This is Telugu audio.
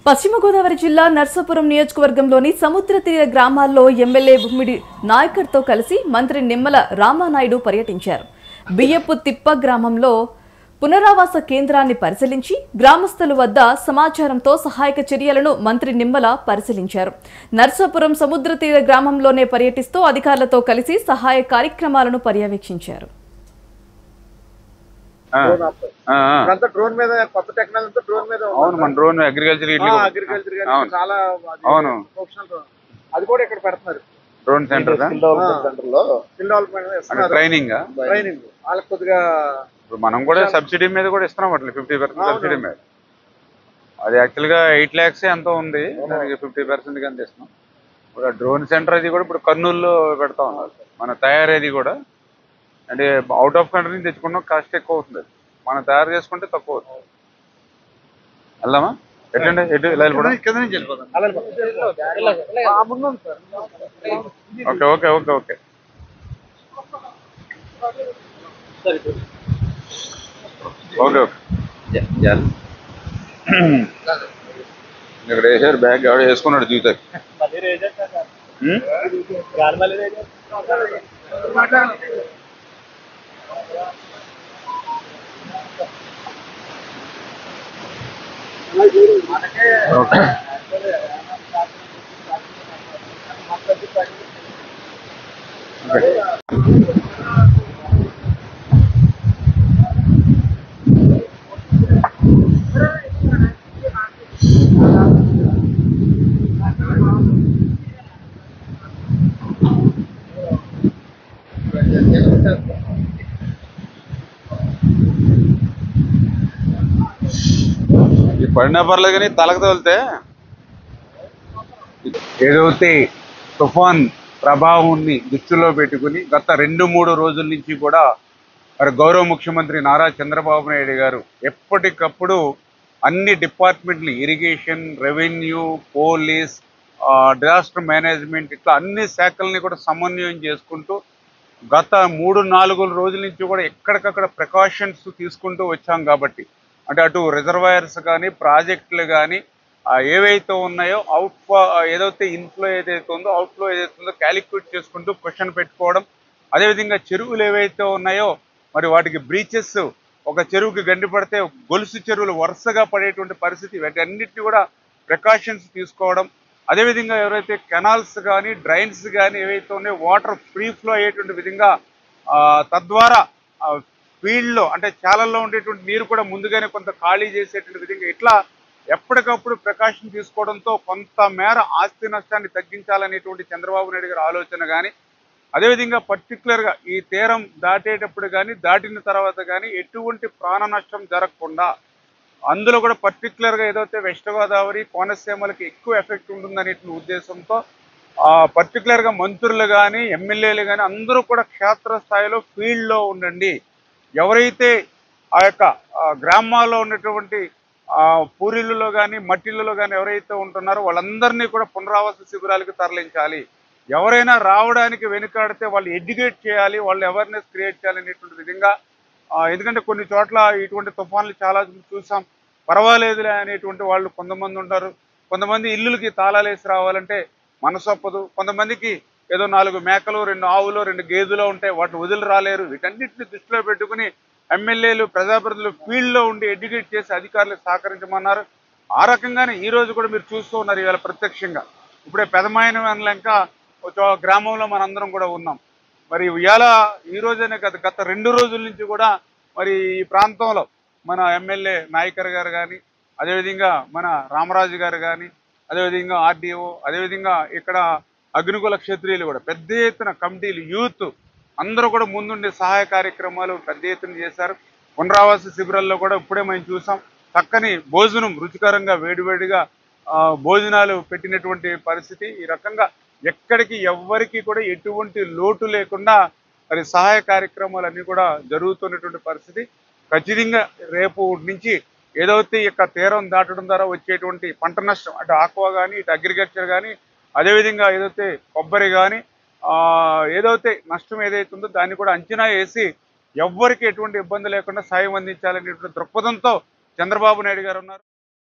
పశ్చిమ గోదావరి జిల్లా నర్సాపురం నియోజకవర్గంలోని సముద్ర తీర గ్రామాల్లో ఎమ్మెల్యే భూమిడి నాయకర్తో కలిసి మంత్రి నిమ్మల రామానాయుడు పర్యటించారు. బియ్యపు తిప్ప గ్రామంలో పునరావాస కేంద్రాన్ని పరిశీలించి గ్రామస్తుల వద్ద సమాచారంతో సహాయక చర్యలను మంత్రి నిమ్మల పరిశీలించారు. నర్సాపురం సముద్ర తీర గ్రామంలోనే పర్యటిస్తూ అధికారులతో కలిసి సహాయ కార్యక్రమాలను పర్యవేక్షించారు. డ్రోన్ మీద కొత్త టెక్నాలజీతో డ్రోన్ మీద మన డ్రోన్ అగ్రికల్చర్ చాలా అది కూడా ఇక్కడ పెడుతున్నారు. డ్రోన్ సెంటర్ ట్రైనింగ్ వాళ్ళకి కొద్దిగా మనం కూడా సబ్సిడీ మీద కూడా ఇస్తున్నాం. అట్లా 50% సబ్సిడీ మీద. అది యాక్చువల్గా 8 lakhs ఎంతో ఉంది, దానికి 50% కింద ఇస్తున్నాం. ఇప్పుడు డ్రోన్ సెంటర్ అది కూడా ఇప్పుడు కర్నూలులో పెడతా ఉన్నారు. మన తయారేది కూడా అంటే అవుట్ ఆఫ్ కంట్రీ నుంచి తెచ్చుకున్నాం, కాస్ట్ ఎక్కువ అవుతుంది. మనం తయారు చేసుకుంటే తక్కువ అవుతుంది. వెళ్దామా? ఎట్టండి ఎటు okay okay okay okay okay okay ఇక్కడ వేసారు బ్యాగ్, ఎవడ వేసుకున్నాడు జీవితాకి. ఓకే ఈ పడినా పర్లేదు కానీ తలకు తోలితే ఏదైతే తుఫాన్ ప్రభావాన్ని దృష్టిలో పెట్టుకుని గత 2-3 రోజుల నుంచి కూడా మరి గౌరవ ముఖ్యమంత్రి నారా చంద్రబాబు నాయుడు గారు ఎప్పటికప్పుడు అన్ని డిపార్ట్మెంట్లు, irrigation, revenue, police, disaster management, ఇట్లా అన్ని శాఖల్ని కూడా సమన్వయం చేసుకుంటూ గత 3-4 రోజుల నుంచి కూడా ఎక్కడికక్కడ ప్రికాషన్స్ తీసుకుంటూ వచ్చాం. కాబట్టి అంటే అటు రిజర్వాయర్స్ కానీ, ప్రాజెక్టులు కానీ ఏవైతే ఉన్నాయో అవుట్ఫ్లో ఏదైతే ఇన్ఫ్లో ఏదైతే ఉందో అవుట్ఫ్లో ఏదైతే ఉందో క్యాలిక్యులేట్ చేసుకుంటూ క్వశ్చన్ పెట్టుకోవడం. అదేవిధంగా చెరువులు ఏవైతే ఉన్నాయో మరి వాటికి బ్రీచెస్, ఒక చెరువుకి గండి పడితే గొలుసు చెరువులు వరుసగా పడేటువంటి పరిస్థితి, వీటన్నిటిని కూడా ప్రికాషన్స్ తీసుకోవడం. అదేవిధంగా ఎవరైతే కెనాల్స్ కానీ, డ్రైన్స్ కానీ ఏవైతే ఉన్నాయో వాటర్ ఫ్రీ ఫ్లో అయ్యేటువంటి విధంగా తద్వారా ఫీల్డ్లో అంటే చాలల్లో ఉండేటువంటి నీరు కూడా ముందుగానే కొంత ఖాళీ చేసేటువంటి విధంగా ఇట్లా ఎప్పటికప్పుడు ప్రికాషన్ తీసుకోవడంతో కొంత మేర ఆస్తి నష్టాన్ని తగ్గించాలనేటువంటి చంద్రబాబు నాయుడు గారి ఆలోచన కానీ, అదేవిధంగా పర్టికులర్గా ఈ తీరం దాటేటప్పుడు కానీ, దాటిన తర్వాత కానీ ఎటువంటి ప్రాణ నష్టం జరగకుండా అందులో కూడా పర్టికులర్గా ఏదైతే వెస్ట్ గోదావరి, కోనసీమలకి ఎక్కువ ఎఫెక్ట్ ఉంటుందనే ఉద్దేశంతో పర్టికులర్గా మంత్రులు కానీ, ఎమ్మెల్యేలు కానీ అందరూ కూడా క్షేత్రస్థాయిలో ఫీల్డ్లో ఉండండి. ఎవరైతే ఆ యొక్క గ్రామాల్లో ఉన్నటువంటి పూరిళ్ళలో కానీ, మట్టిళ్ళలో కానీ ఎవరైతే ఉంటున్నారో వాళ్ళందరినీ కూడా పునరావాస శిబిరాలకు తరలించాలి. ఎవరైనా రావడానికి వెనుకాడితే వాళ్ళు ఎడ్యుకేట్ చేయాలి, వాళ్ళు అవేర్నెస్ క్రియేట్ చేయాలనేటువంటి విధంగా. ఎందుకంటే కొన్ని చోట్ల ఇటువంటి తుఫాన్లు చాలా చూసాం. పర్వాలేదులే అనేటువంటి వాళ్ళు కొంతమంది ఉంటారు. కొంతమంది ఇల్లులకి తాళాలు వేసి రావాలంటే మనసొప్పదు. కొంతమందికి ఏదో 4 మేకలు, 2 ఆవులు, 2 గేదెలు ఉంటాయి, వాటిని వదిలి రాలేరు. వీటన్నిటిని దృష్టిలో పెట్టుకుని ఎమ్మెల్యేలు, ప్రజాప్రతినిధులు ఫీల్డ్లో ఉండి ఎడ్యుకేట్ చేసి అధికారులకు సహకరించమన్నారు. ఆ రకంగానే ఈరోజు కూడా మీరు చూస్తూ ఉన్నారు. ఇవాళ ప్రత్యక్షంగా ఇప్పుడే పెదమాయనలంక గ్రామంలో మనందరం కూడా ఉన్నాం. మరి ఇవాళ ఈ రోజనే గత 2 రోజుల నుంచి కూడా మరి ఈ ప్రాంతంలో మన ఎమ్మెల్యే నాయకర్ గారు కానీ, అదేవిధంగా మన రామరాజు గారు కానీ, అదేవిధంగా ఆర్డీఓ, అదేవిధంగా ఇక్కడ అగ్నికుల క్షత్రియులు కూడా పెద్ద ఎత్తున కమిటీలు, యూత్ అందరూ కూడా ముందుండే సహాయ కార్యక్రమాలు పెద్ద ఎత్తున చేశారు. పునరావాస శిబిరాల్లో కూడా ఇప్పుడే మనం చూసాం. చక్కని భోజనం, రుచికరంగా వేడివేడిగా భోజనాలు పెట్టినటువంటి పరిస్థితి. ఈ రకంగా ఎక్కడికి ఎవ్వరికి కూడా ఎటువంటి లోటు లేకుండా మరి సహాయ కార్యక్రమాలన్నీ కూడా జరుగుతున్నటువంటి పరిస్థితి. ఖచ్చితంగా రేపు నుంచి ఏదైతే ఇక తీరం దాటడం ద్వారా వచ్చేటువంటి పంట నష్టం, అటు ఆక్వా కానీ, ఇటు అగ్రికల్చర్ కానీ, అదేవిధంగా ఏదైతే కొబ్బరి కానీ ఏదైతే నష్టం ఏదైతే ఉందో దాన్ని కూడా అంచనా వేసి ఎవ్వరికి ఎటువంటి ఇబ్బంది లేకుండా సాయం అందించాలనేటువంటి దృక్పథంతో చంద్రబాబు నాయుడు గారు ఉన్నారు.